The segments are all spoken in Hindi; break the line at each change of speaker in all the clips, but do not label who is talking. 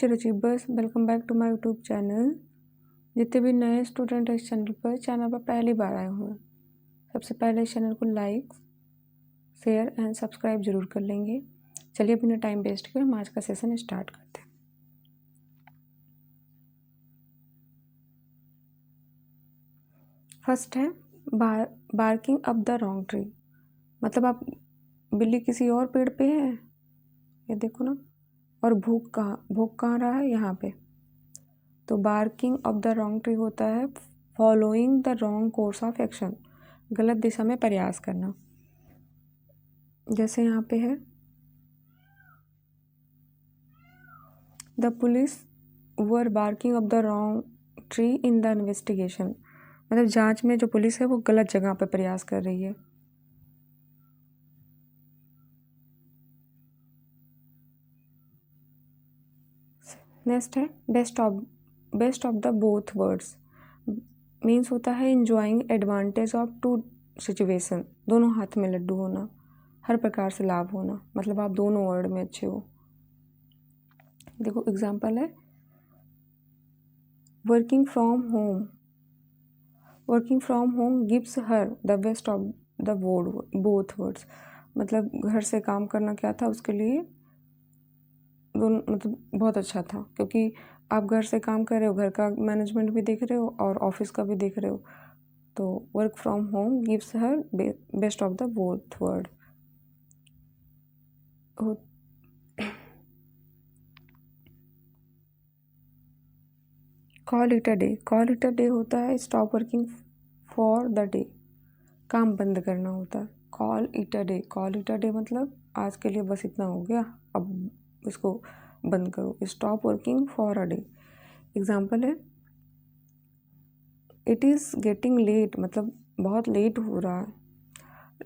Teacher achievers, welcome back to my YouTube channel. जितने भी नए स्टूडेंट हैं इस चैनल पर पहली बार आए हुए हैं, सबसे पहले इस चैनल को लाइक, शेयर एंड सब्सक्राइब जरूर कर लेंगे। चलिए बिना टाइम वेस्ट किए हम आज का सेशन स्टार्ट करते हैं। फर्स्ट है barking up the wrong tree. मतलब आप बिल्ली किसी और पेड़ पे है, ये देखो ना, और भूख कहाँ रहा है, यहाँ पे। तो barking up the wrong tree होता है following the wrong course of action, गलत दिशा में प्रयास करना। जैसे यहाँ पे है, the police were barking up the wrong tree in the investigation. मतलब जांच में जो पुलिस है वो गलत जगह पे प्रयास कर रही है। नेक्स्ट है best of the both words. Means होता है enjoying advantage of two situation, दोनों हाथ में लड्डू होना, हर प्रकार से लाभ होना। मतलब आप दोनों वर्ड में अच्छे हो। देखो एग्जाम्पल है, working from home gives her the best of the both words. मतलब घर से काम करना क्या था उसके लिए दोनों, मतलब बहुत अच्छा था, क्योंकि आप घर से काम कर रहे हो, घर का मैनेजमेंट भी देख रहे हो और ऑफिस का भी देख रहे हो। तो work from home gives her best of the both word. Call it a day होता है stop working for the day, काम बंद करना होता है। कॉल इट अ डे मतलब आज के लिए बस इतना हो गया, अब इसको बंद करो। Stop working for a day. Example है, इट इज़ गेटिंग लेट, मतलब बहुत लेट हो रहा है।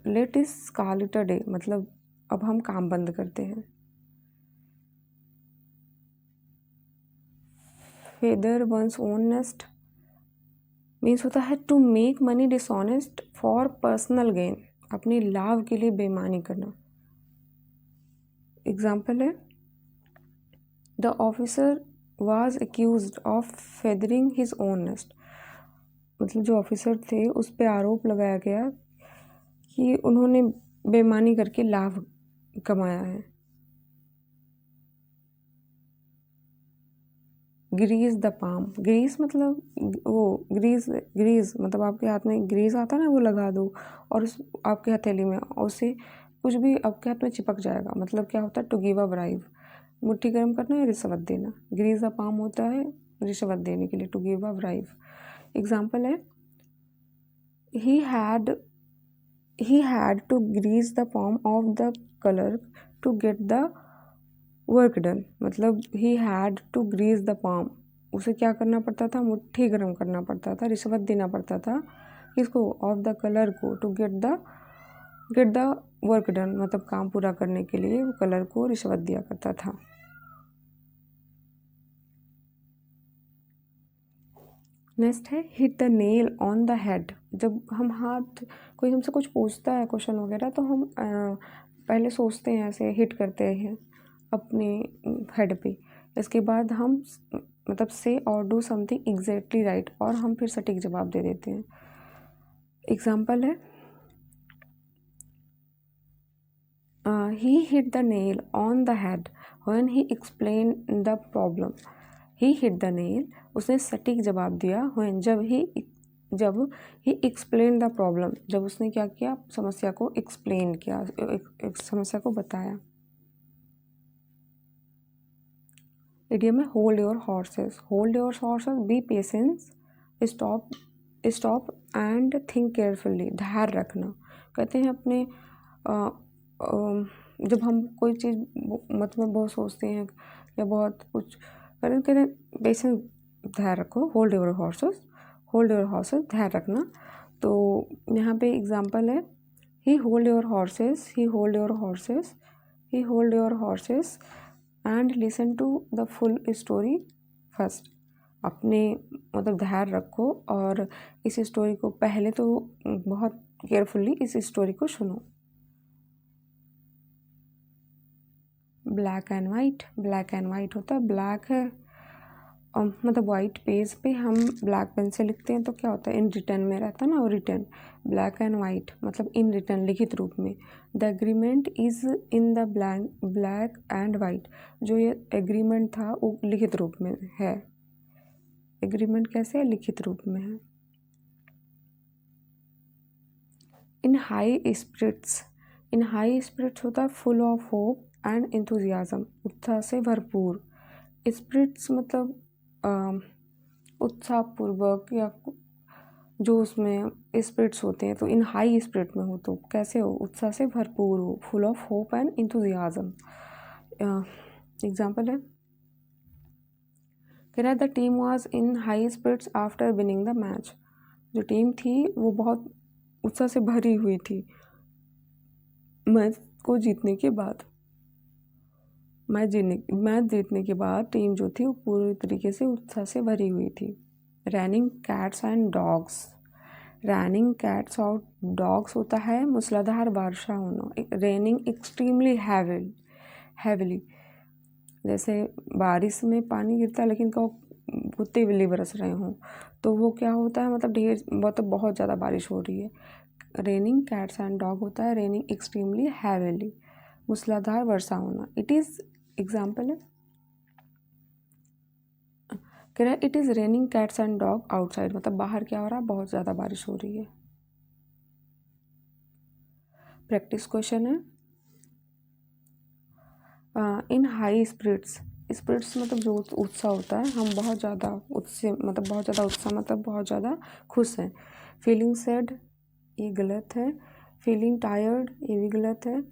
Let is call it a day मतलब अब हम काम बंद करते हैं। Feather one's own nest means होता है to make money dishonest for personal gain, अपनी लाभ के लिए बेईमानी करना। एग्जाम्पल है, the officer was accused of feathering his own nest. मतलब जो ऑफिसर थे उस पर आरोप लगाया गया कि उन्होंने बेईमानी करके लाभ कमाया है। ग्रीस द पाम, ग्रीस मतलब वो ग्रीस मतलब आपके हाथ में ग्रीस आता है ना, वो लगा दो और उस आपके हथेली में, और उससे कुछ भी आपके हाथ में चिपक जाएगा। मतलब क्या होता है, टू गिव अ ब्राइब, मुट्ठी गर्म करना या रिश्वत देना। ग्रीस द पाम होता है रिश्वत देने के लिए, to give a bribe. Example है, he had to grease the palm of the collar to get the work done. मतलब he had to grease the palm, उसे क्या करना पड़ता था, मुट्ठी गर्म करना पड़ता था, रिश्वत देना पड़ता था किसको, ऑफ द कलर को, to get the work done. मतलब काम पूरा करने के लिए वो कलर को रिश्वत दिया करता था। नेक्स्ट है hit the nail on the head. जब हम कोई हमसे कुछ पूछता है क्वेश्चन वगैरह, तो हम पहले सोचते हैं, ऐसे हिट करते हैं अपने हेड पे। इसके बाद हम मतलब से और डू समथिंग एग्जैक्टली राइट, और हम फिर सटीक जवाब दे देते हैं। एग्जाम्पल है, he hit the nail on the head when he explain the problem. He hit the nail, उसने सटीक जवाब दिया, व्हेन जब ही एक्सप्लेन द प्रॉब्लम, जब उसने क्या किया, समस्या को एक्सप्लेन किया, एक समस्या को बताया। इडियम है hold your horses, B patience, stop and think carefully, धैर्य रखना। कहते हैं अपने जब हम कोई चीज़ मतलब बहुत सोचते हैं या बहुत कुछ करें, कहते हैं पेशेंस, धैर्य रखो, होल्ड योर हॉर्सेस, धैर्य रखना। तो यहाँ पे एग्जांपल है, he hold your horses and listen to the full story first. अपने मतलब धैर्य रखो और इस स्टोरी को पहले तो बहुत केयरफुली इस स्टोरी को सुनो। Black and white, black and white होता है, ब्लैक है मतलब वाइट पेज पे हम ब्लैक पेन से लिखते हैं तो क्या होता है, इन रिटर्न में रहता है ना, रिटर्न ब्लैक एंड वाइट मतलब इन रिटर्न लिखित रूप में। The agreement is in the black and white, जो ये एग्रीमेंट था वो लिखित रूप में है। एग्रीमेंट कैसे है, लिखित रूप में है। In high spirits, in high spirits होता है full of hope and enthusiasm, उत्साह से भरपूर। स्पिरिट्स मतलब उत्साहपूर्वक या जो उसमें स्पिरिट्स होते हैं, तो इन हाई स्पिरिट में हो तो कैसे हो, उत्साह से भरपूर हो, full of hope and enthusiasm. Example है, कह रहा है the team was in high spirits after winning the match, जो टीम थी वो बहुत उत्साह से भरी हुई थी मैच को जीतने के बाद। मैच जीतने के बाद टीम जो थी वो पूरी तरीके से उत्साह से भरी हुई थी। Raining cats and dogs, raining cats और डॉग्स होता है मूसलाधार वर्षा होना, रेनिंग एक्सट्रीमली हैविली, जैसे बारिश में पानी गिरता है लेकिन कुत्ते बिल्ली बरस रहे हों तो वो क्या होता है, मतलब बहुत ज़्यादा बारिश हो रही है। रेनिंग कैट्स एंड डॉग होता है रेनिंग एक्सट्रीमली हैविली, मूसलाधार वर्षा होना। इट इज़ एग्जाम्पल है, कह रहा है it is raining cats and dog outside, मतलब बाहर क्या हो रहा है, बहुत ज़्यादा बारिश हो रही है। प्रैक्टिस क्वेश्चन है, इन हाई स्पिरिट्स, स्पिरिट्स मतलब जो उत्साह होता है, हम बहुत ज़्यादा उत्साह मतलब बहुत ज़्यादा खुश हैं। फीलिंग सैड, ये गलत है। फीलिंग टायर्ड, ये भी गलत है।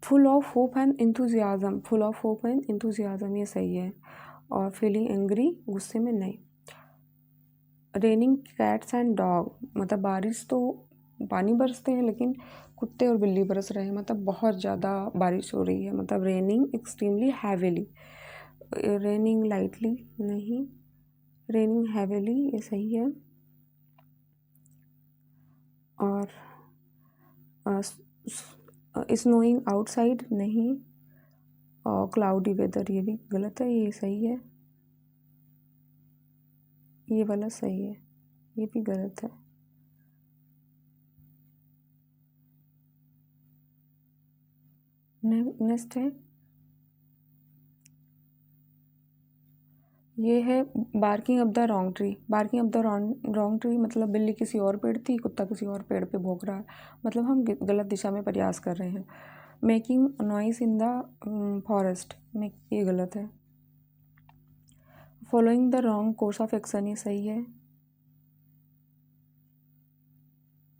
Full of hope and enthusiasm, full of hope and enthusiasm ये सही है। और फीलिंग एंग्री, गुस्से में नहीं। रेनिंग कैट्स एंड डॉग, मतलब बारिश तो पानी बरसते हैं लेकिन कुत्ते और बिल्ली बरस रहे हैं, मतलब बहुत ज़्यादा बारिश हो रही है, मतलब raining extremely heavily. Raining lightly नहीं, रेनिंग हैविली ये सही है। और स्नोइंग आउटसाइड नहीं, और क्लाउडी वेदर ये भी गलत है, ये सही है, ये वाला सही है, ये भी गलत है। नेक्स्ट है, ये है barking up the wrong tree. Barking up the wrong tree मतलब बिल्ली किसी और पेड़ थी, कुत्ता किसी और पेड़ पे भौंक रहा है, मतलब हम गलत दिशा में प्रयास कर रहे हैं। Making noise in the forest, ये गलत है। Following the wrong course of action, ये सही है,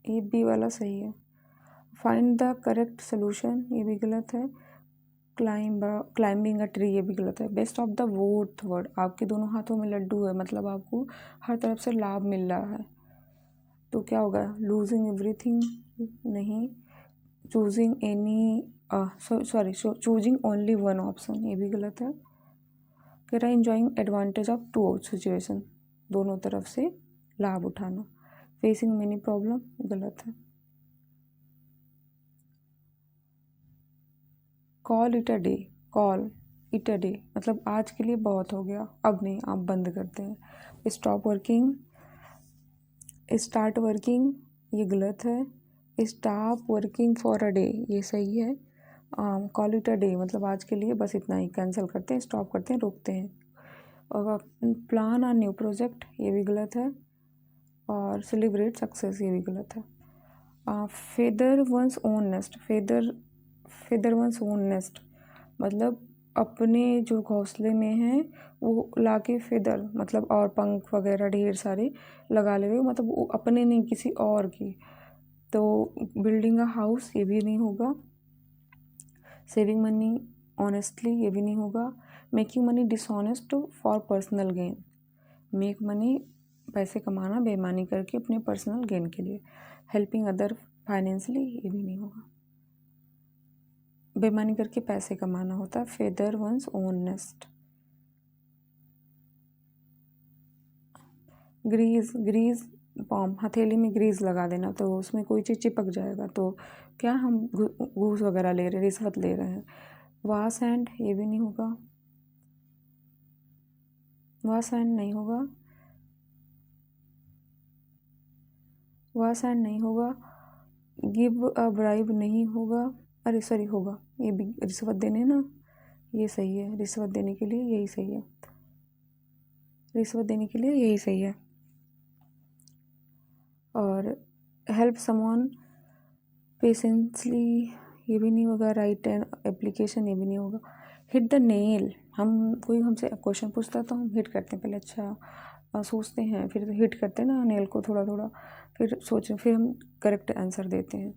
ये बी वाला सही है। फाइंड द करेक्ट सोल्यूशन, ये भी गलत है। क्लाइंबिंग अ ट्री, ये भी गलत है। Best of the both word, आपके दोनों हाथों में लड्डू है, मतलब आपको हर तरफ से लाभ मिल रहा है, तो क्या होगा, लूजिंग एवरीथिंग नहीं। Choosing choosing only one option, ये भी गलत है। कह रहा है enjoying advantage of two situation, दोनों तरफ से लाभ उठाना। फेसिंग मेनी प्रॉब्लम, गलत है। Call it a day, call it a day मतलब आज के लिए बहुत हो गया, अब नहीं, आप बंद करते हैं। स्टॉप वर्किंग, स्टार्ट वर्किंग, ये गलत है। Stop working for a day, ये सही है। कॉल इट अ डे मतलब आज के लिए बस इतना ही, कैंसिल करते हैं, स्टॉप करते हैं, रोकते हैं। और प्लान अ न्यू प्रोजेक्ट, ये भी गलत है। और सेलिब्रेट सक्सेस, ये भी गलत है। Feather one's own nest, feather one's own nest मतलब अपने जो घोंसले में हैं वो लाके फेदर मतलब और पंख वगैरह ढेर सारे लगा ले हुए, मतलब वो अपने नहीं किसी और की। तो बिल्डिंग अ हाउस, ये भी नहीं होगा। सेविंग मनी ऑनेस्टली, ये भी नहीं होगा। Making money dishonest for personal gain, make money पैसे कमाना बेईमानी करके अपने पर्सनल गेन के लिए। हेल्पिंग अदर फाइनेंशियली, ये भी नहीं होगा, बेईमानी करके पैसे कमाना होता है। Feather one's own nest. Grease palm, हथेली में ग्रीस लगा देना, तो उसमें कोई चीज़ चिपक जाएगा, तो क्या हम घूस वगैरह ले रहे हैं, रिश्वत ले रहे हैं। वास एंड, ये भी नहीं होगा, वास एंड नहीं होगा, वास एंड नहीं होगा, गिव अ ब्राइब नहीं होगा, अरे सॉरी होगा, ये भी रिश्वत देने ना, ये सही है, रिश्वत देने के लिए यही सही है, रिश्वत देने के लिए यही सही है। और हेल्प समवन पेशेंसली, ये भी नहीं होगा, राइट एन एप्लीकेशन, ये भी नहीं होगा। हिट द नेल, हम कोई हमसे क्वेश्चन पूछता है तो हम हिट करते हैं पहले, अच्छा सोचते हैं, फिर हिट करते हैं ना नेल को थोड़ा थोड़ा, फिर सोचें, फिर हम करेक्ट आंसर देते हैं।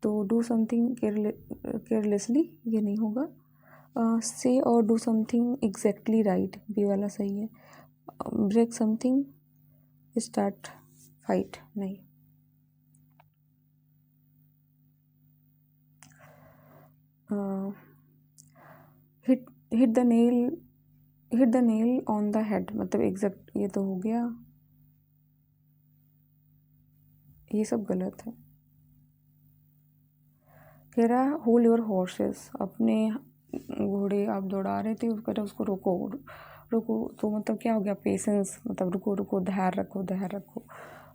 तो डू समथिंग केयरलेसली, ये नहीं होगा। से और do something exactly right, B वाला सही है। ब्रेक समथिंग, स्टार्ट फाइट, नहीं। Hit hit the nail, hit the nail on the head, मतलब एग्जैक्ट, ये तो हो गया, ये सब गलत है। कह रहा है होल्ड योर हॉर्सेस, अपने घोड़े आप दौड़ा रहे थे, उसको रोको, रुको, तो मतलब क्या हो गया, पेशेंस, मतलब रुको रुको, धैर्य रखो, धैर्य रखो,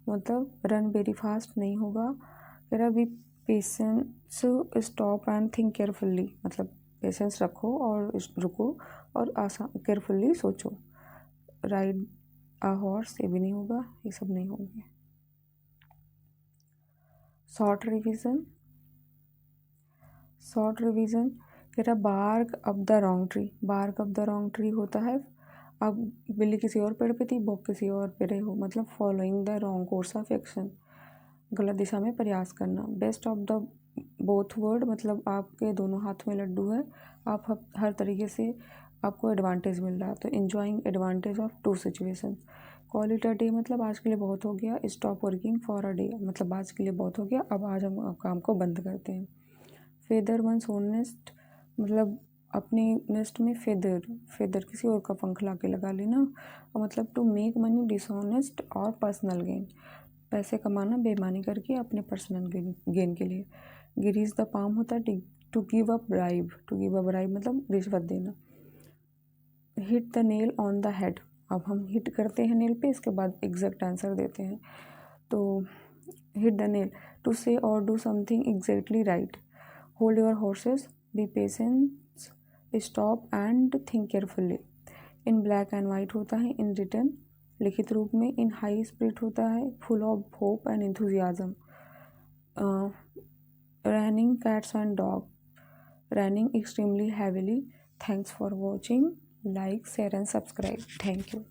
मतलब रन वेरी फास्ट नहीं होगा। कह रहा B patience, stop and think carefully, मतलब पेशेंस रखो और रुको और आसान केयरफुल्ली सोचो। राइड अ हॉर्स, ये भी नहीं होगा, ये सब नहीं होंगे। शॉर्ट रिवीजन, शॉर्ट रिवीजन कह रहा bark up the wrong tree, bark up the wrong tree होता है अब बिल्ली किसी और पेड़ पे थी, बॉक किसी और पे रहे हो, मतलब following the wrong course of action, गलत दिशा में प्रयास करना। Best of the both word, मतलब आपके दोनों हाथ में लड्डू है, आप हर तरीके से आपको एडवांटेज मिल रहा है, तो enjoying advantage of two situation. Call it a day, मतलब आज के लिए बहुत हो गया। Stop working for a day, मतलब आज के लिए बहुत हो गया, अब आज हम काम को बंद करते हैं। फेदर वंस ओन नेस्ट, मतलब अपने नेस्ट में फेदर, फेदर किसी और का पंख ला के लगा लेना, और मतलब टू मेक मनी डिसऑनेस्ट और पर्सनल गेन, पैसे कमाना बेईमानी करके अपने पर्सनल गेन के लिए। गिरीज द पाम होता है to give a bribe, to give a bribe मतलब रिश्वत देना। Hit the nail on the head, अब हम हिट करते हैं नेल पे, इसके बाद एग्जैक्ट आंसर देते हैं। तो हिट द नेल, टू से और do something exactly right. Hold your horses, B patience, stop and think carefully. In black and white होता है, इन रिटर्न लिखित रूप में। इन हाई स्पिरिट होता है, full of hope and enthusiasm. Running cats and dog, running extremely heavily. Thanks for watching. Like, share and subscribe. Thank you.